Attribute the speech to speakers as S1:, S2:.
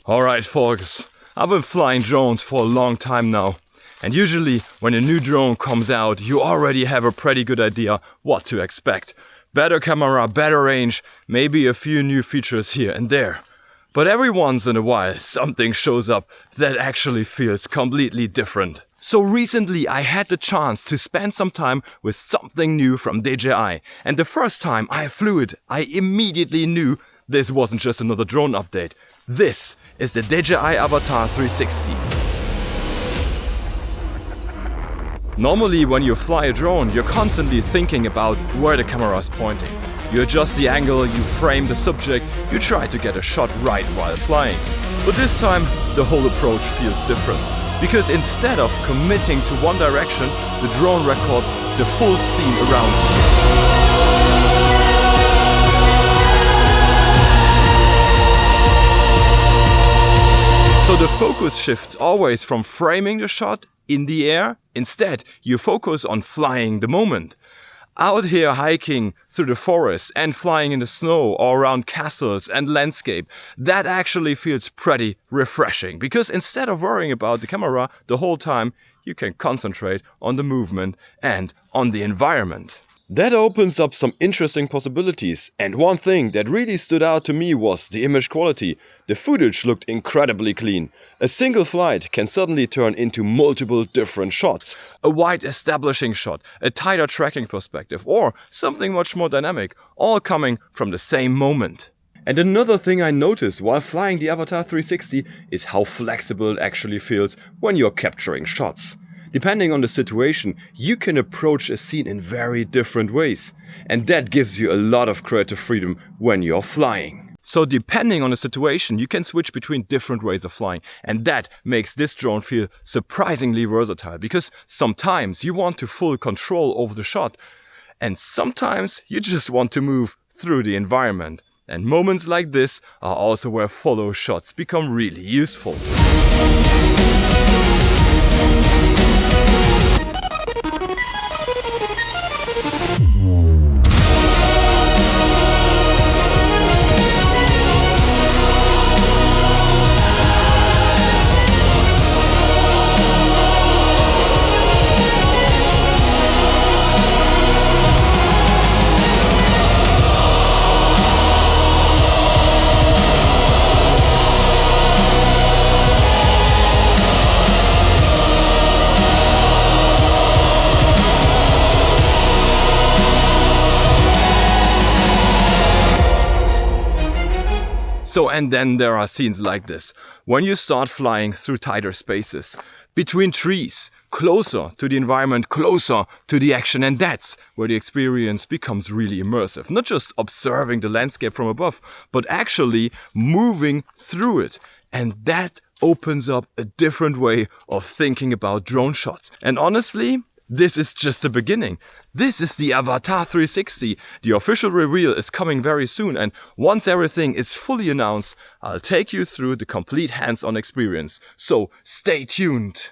S1: Alright folks, I've been flying drones for a long time now. And usually when a new drone comes out, you already have a pretty good idea what to expect. Better camera, better range, maybe a few new features here and there. But every once in a while something shows up that actually feels completely different. So recently I had the chance to spend some time with something new from DJI. And the first time I flew it, I immediately knew this wasn't just another drone update. This is the DJI Avata 360. Normally when you fly a drone, you're constantly thinking about where the camera is pointing. You adjust the angle, you frame the subject, you try to get a shot right while flying. But this time the whole approach feels different. Because instead of committing to one direction, the drone records the full scene around you. So the focus shifts always from framing the shot in the air. Instead, you focus on flying the moment. Out here hiking through the forest and flying in the snow or around castles and landscape, that actually feels pretty refreshing. Because instead of worrying about the camera the whole time, you can concentrate on the movement and on the environment. That opens up some interesting possibilities, and one thing that really stood out to me was the image quality. The footage looked incredibly clean. A single flight can suddenly turn into multiple different shots. A wide establishing shot, a tighter tracking perspective, or something much more dynamic, all coming from the same moment. And another thing I noticed while flying the Avata 360 is how flexible it actually feels when you're capturing shots. Depending on the situation, you can approach a scene in very different ways. And that gives you a lot of creative freedom when you're flying. So depending on the situation, you can switch between different ways of flying. And that makes this drone feel surprisingly versatile. Because sometimes you want to full control over the shot. And sometimes you just want to move through the environment. And moments like this are also where follow shots become really useful. So, and then there are scenes like this, when you start flying through tighter spaces, between trees, closer to the environment, closer to the action, and that's where the experience becomes really immersive. Not just observing the landscape from above, but actually moving through it. And that opens up a different way of thinking about drone shots. And honestly, this is just the beginning. This is the Avata 360. The official reveal is coming very soon, and once everything is fully announced, I'll take you through the complete hands-on experience. So stay tuned.